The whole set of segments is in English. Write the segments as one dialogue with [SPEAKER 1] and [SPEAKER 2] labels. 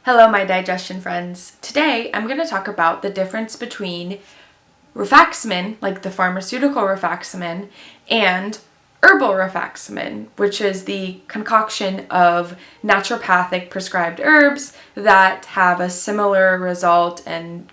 [SPEAKER 1] Hello, my digestion friends. Today, I'm going to talk about the difference between rifaximin, like the pharmaceutical rifaximin, and herbal rifaximin, which is the concoction of naturopathic prescribed herbs that have a similar result and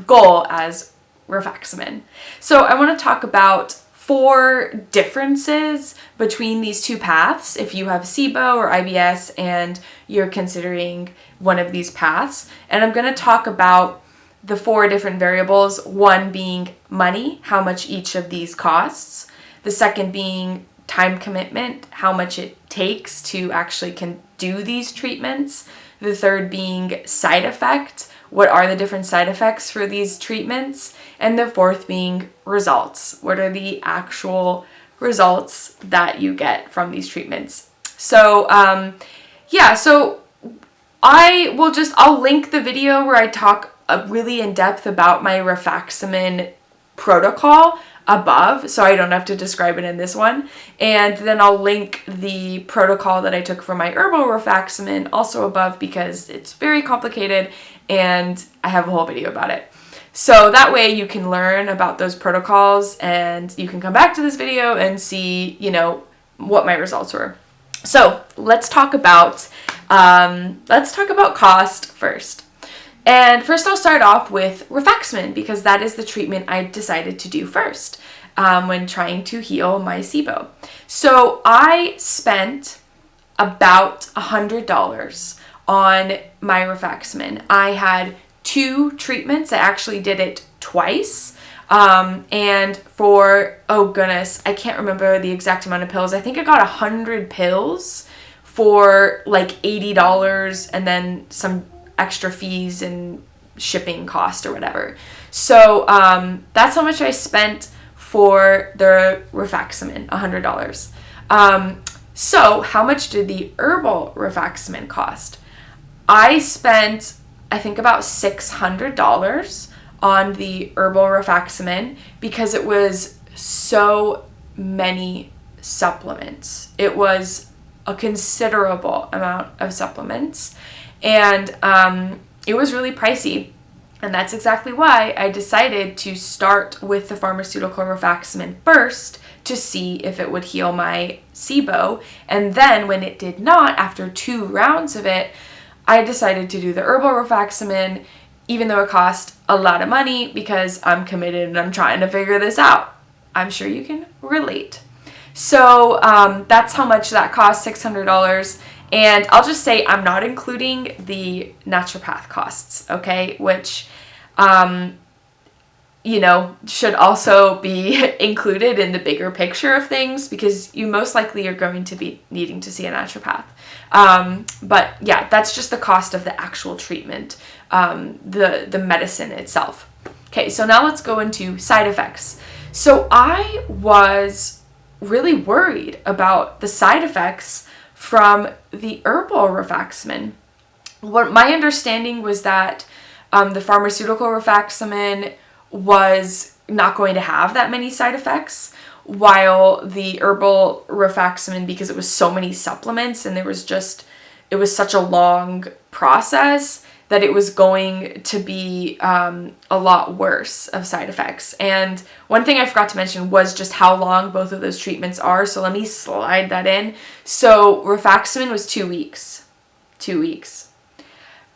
[SPEAKER 1] goal as rifaximin. So I want to talk about 4 differences between these two paths if you have SIBO or IBS and you're considering one of these paths. And I'm going to talk about the 4 different variables, one being money, how much each of these costs, the second being time commitment, how much it takes to actually do these treatments, the third being side effect, what are the different side effects for these treatments, and the fourth being results. What are the actual results that you get from these treatments? So, so I'll link the video where I talk really in depth about my rifaximin protocol above, so I don't have to describe it in this one. And then I'll link the protocol that I took for my herbal rifaximin also above because it's very complicated and I have a whole video about it. So that way you can learn about those protocols and you can come back to this video and see, what my results were. So let's talk about cost first. And first I'll start off with rifaximin because that is the treatment I decided to do first when trying to heal my SIBO. So I spent about $100 on my rifaximin. I had 2 treatments. I actually did it twice. And for, oh goodness, I can't remember the exact amount of pills. I think I got 100 pills for like $80 and then some extra fees and shipping cost or whatever. So that's how much I spent for the rifaximin, $100. So how much did the herbal rifaximin cost? I spent, I think, about $600 on the herbal rifaximin because it was so many supplements. It was a considerable amount of supplements. And it was really pricey. And that's exactly why I decided to start with the pharmaceutical rifaximin first to see if it would heal my SIBO. And then when it did not, after 2 rounds of it, I decided to do the herbal rifaximin, even though it cost a lot of money because I'm committed and I'm trying to figure this out. I'm sure you can relate. So that's how much that cost, $600. And I'll just say I'm not including the naturopath costs, okay? Which, should also be included in the bigger picture of things because you most likely are going to be needing to see a naturopath. But yeah, that's just the cost of the actual treatment, the medicine itself. Okay, so now let's go into side effects. So I was really worried about the side effects from the herbal rifaximin. What my understanding was that the pharmaceutical rifaximin was not going to have that many side effects, while the herbal rifaximin, because it was so many supplements and it was such a long process, that it was going to be a lot worse of side effects. And one thing I forgot to mention was just how long both of those treatments are. So let me slide that in. So rifaximin was 2 weeks. 2 weeks.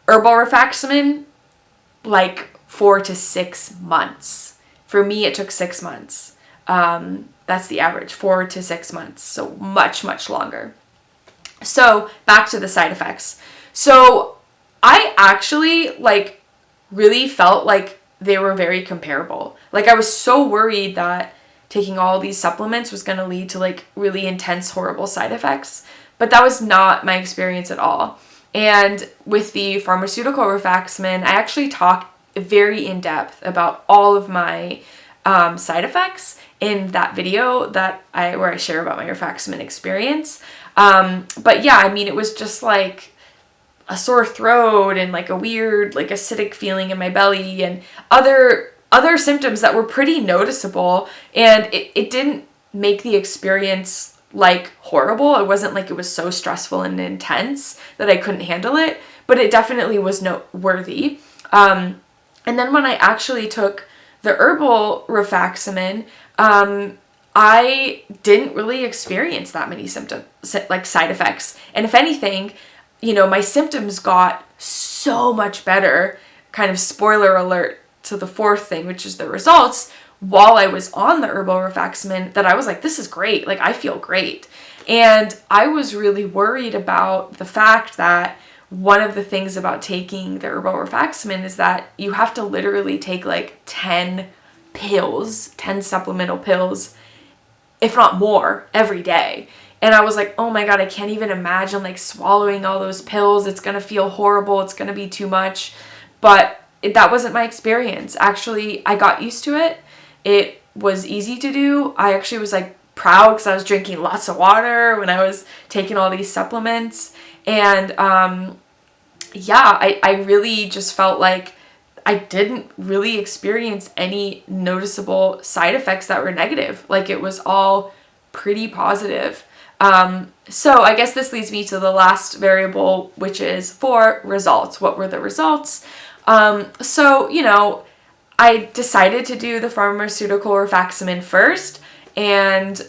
[SPEAKER 1] Herbal rifaximin, like 4 to 6 months. For me, it took 6 months. That's the average, 4 to 6 months. So much, much longer. So back to the side effects. So I actually really felt like they were very comparable. I was so worried that taking all these supplements was going to lead to really intense, horrible side effects, but that was not my experience at all. And with the pharmaceutical rifaximin, I actually talk very in depth about all of my side effects in that video where I share about my rifaximin experience. But yeah, it was just a sore throat and a weird acidic feeling in my belly and other symptoms that were pretty noticeable, and it didn't make the experience horrible. It wasn't it was so stressful and intense that I couldn't handle it, but it definitely was noteworthy. And then when I actually took the Herbal Rifaximin, I didn't really experience that many symptoms, like side effects. And if anything, my symptoms got so much better, kind of spoiler alert to the fourth thing, which is the results, while I was on the Herbal Rifaximin, that I was like, this is great. Like, I feel great. And I was really worried about the fact that one of the things about taking the Herbal Rifaximin is that you have to literally take like 10 pills, 10 supplemental pills, if not more, every day. And I was like, oh my God, I can't even imagine like swallowing all those pills. It's going to feel horrible. It's going to be too much. But that wasn't my experience. Actually, I got used to it. It was easy to do. I actually was like proud because I was drinking lots of water when I was taking all these supplements. And I really just felt like I didn't really experience any noticeable side effects that were negative. Like, it was all pretty positive. So I guess this leads me to the last variable, which is for results. What were the results? I decided to do the Pharmaceutical Rifaximin first, and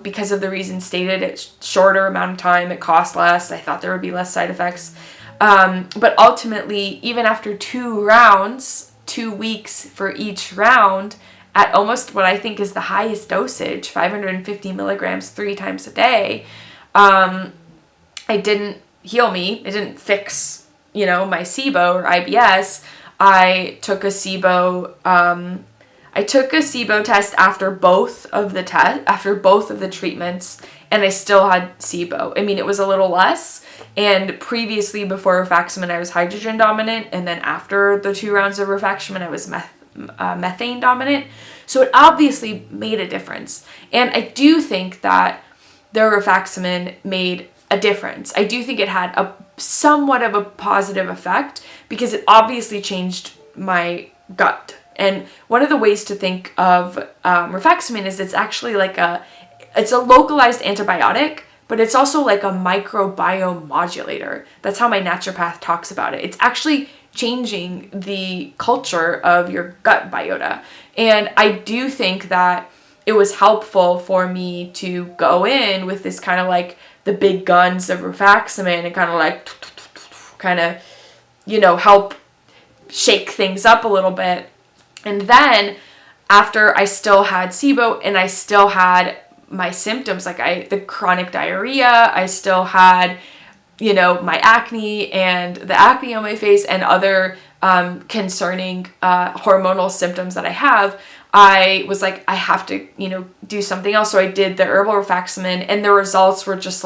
[SPEAKER 1] because of the reasons stated, it's shorter amount of time, it costs less, I thought there would be less side effects. But ultimately, even after 2 rounds, 2 weeks for each round, at almost what I think is the highest dosage, 550 milligrams 3 times a day, it didn't heal me. It didn't fix, my SIBO or IBS. I took a SIBO test after both of the treatments, and I still had SIBO. I mean, it was a little less, and previously before rifaximin I was hydrogen dominant, and then after the 2 rounds of rifaximin I was methane dominant. So it obviously made a difference, and I do think that the rifaximin made a difference. I do think it had a somewhat of a positive effect because it obviously changed my gut. And one of the ways to think of rifaximin is it's actually it's a localized antibiotic, but it's also like a microbiome modulator. That's how my naturopath talks about it. It's actually changing the culture of your gut biota. And I do think that it was helpful for me to go in with this kind of like the big guns of rifaximin and kind of help shake things up a little bit. And then after I still had SIBO and I still had my symptoms, the chronic diarrhea, I still had, my acne and the acne on my face and other concerning hormonal symptoms that I have, I was like, I have to, do something else. So I did the Herbal Rifaximin, and the results were just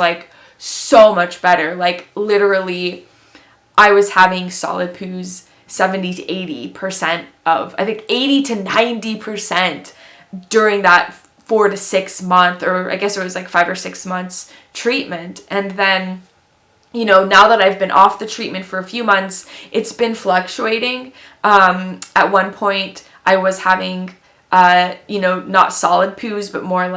[SPEAKER 1] so much better. Literally, I was having solid poos 70 to 80% of, I think 80 to 90% during that 4 to 6 month, or I guess it was 5 or 6 months treatment. And then, now that I've been off the treatment for a few months, it's been fluctuating. At one point I was having, not solid poos, but more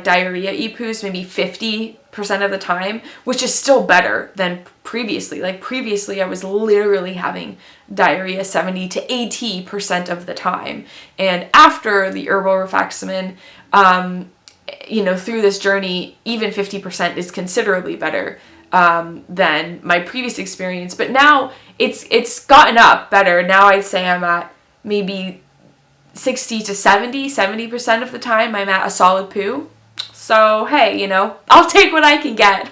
[SPEAKER 1] diarrhea-y poos, maybe 50% of the time, which is still better than previously. Previously I was literally having diarrhea 70 to 80% of the time. And after the Herbal Rifaximin, through this journey, even 50% is considerably better than my previous experience. But now it's gotten up better. Now I'd say I'm at maybe 60 to 70% of the time I'm at a solid poo. So, hey, I'll take what I can get.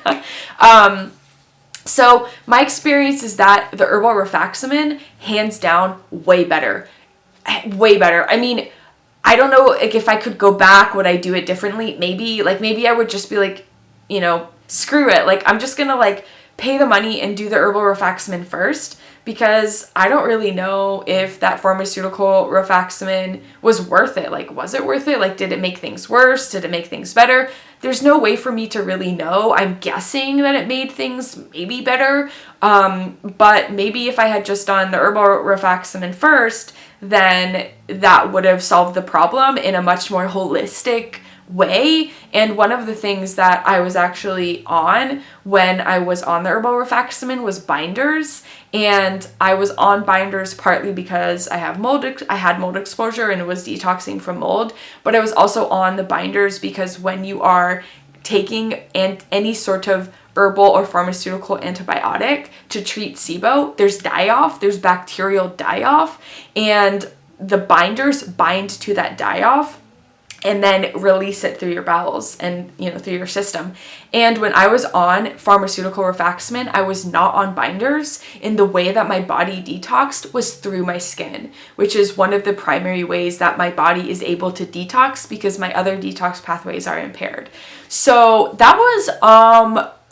[SPEAKER 1] So my experience is that the Herbal Rifaximin, hands down, way better. Way better. I mean, I don't know, if I could go back, would I do it differently? Maybe I would just be screw it. I'm just gonna pay the money and do the Herbal Rifaximin first, because I don't really know if that Pharmaceutical Rifaximin was worth it. Was it worth it? Did it make things worse? Did it make things better? There's no way for me to really know. I'm guessing that it made things maybe better. But maybe if I had just done the Herbal Rifaximin first, then that would have solved the problem in a much more holistic way. And one of the things that I was actually on when I was on the Herbal Rifaximin was binders. And I was on binders partly because I had mold exposure and it was detoxing from mold, but I was also on the binders because when you are taking any sort of herbal or pharmaceutical antibiotic to treat SIBO, there's die-off, there's bacterial die-off, and the binders bind to that die-off and then release it through your bowels and, through your system. And when I was on pharmaceutical rifaximin, I was not on binders, and the way that my body detoxed was through my skin, which is one of the primary ways that my body is able to detox because my other detox pathways are impaired. So that was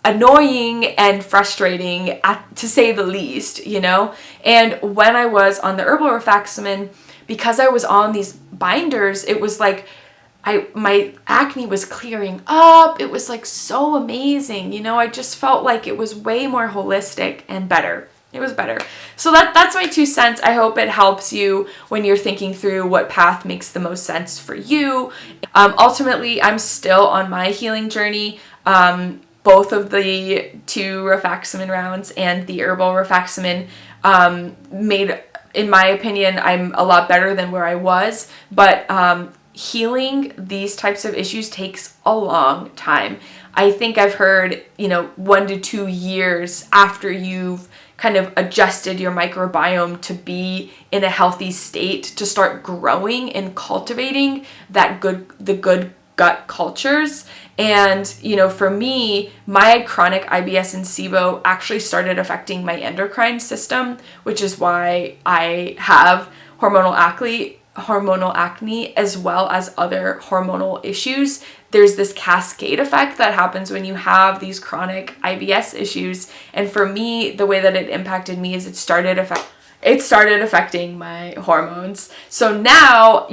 [SPEAKER 1] annoying and frustrating to say the least, And when I was on the herbal rifaximin, because I was on these binders, it was like my acne was clearing up. It was like so amazing. I just felt like it was way more holistic and better. It was better. So that's my 2 cents. I hope it helps you when you're thinking through what path makes the most sense for you. Ultimately, I'm still on my healing journey. Both of the 2 rifaximin rounds and the herbal rifaximin made, in my opinion, I'm a lot better than where I was. But healing these types of issues takes a long time. I think I've heard, 1 to 2 years after you've kind of adjusted your microbiome to be in a healthy state to start growing and cultivating the good gut cultures. And, for me, my chronic IBS and SIBO actually started affecting my endocrine system, which is why I have hormonal acne as well as other hormonal issues. There's this cascade effect that happens when you have these chronic IBS issues. And for me, the way that it impacted me is it started affecting my hormones. So now,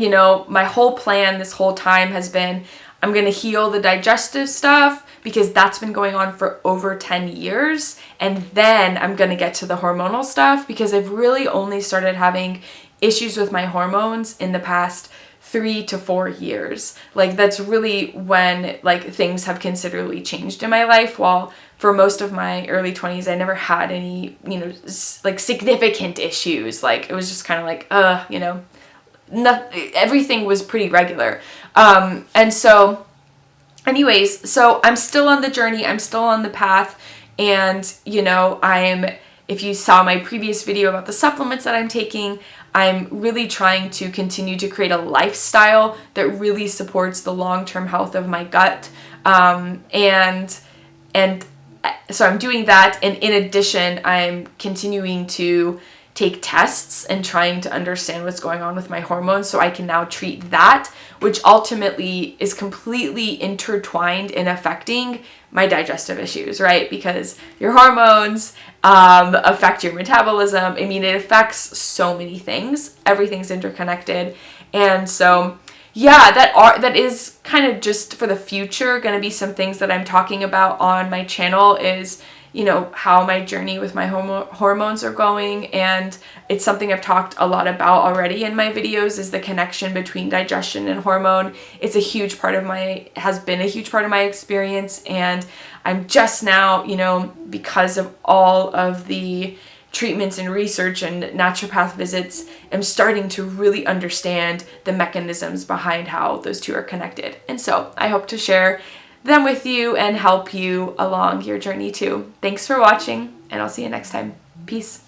[SPEAKER 1] my whole plan this whole time has been, I'm going to heal the digestive stuff because that's been going on for over 10 years. And then I'm going to get to the hormonal stuff because I've really only started having issues with my hormones in the past 3 to 4 years. Like, that's really when things have considerably changed in my life. While for most of my early 20s, I never had any, significant issues. Like, it was just kind of everything was pretty regular. And so anyways, so I'm still on the journey. I'm still on the path. And, if you saw my previous video about the supplements that I'm taking, I'm really trying to continue to create a lifestyle that really supports the long-term health of my gut. And so I'm doing that. And in addition, I'm continuing to take tests and trying to understand what's going on with my hormones so I can now treat that, which ultimately is completely intertwined in affecting my digestive issues, right? Because your hormones affect your metabolism. I mean, it affects so many things. Everything's interconnected. And so, yeah, that is kind of just for the future going to be some things that I'm talking about on my channel is, how my journey with my hormones are going. And it's something I've talked a lot about already in my videos is the connection between digestion and hormone. It's has been a huge part of my experience. And I'm just now, because of all of the treatments and research and naturopath visits, I'm starting to really understand the mechanisms behind how those two are connected. And so I hope to share them with you and help you along your journey too. Thanks for watching, and I'll see you next time. Peace.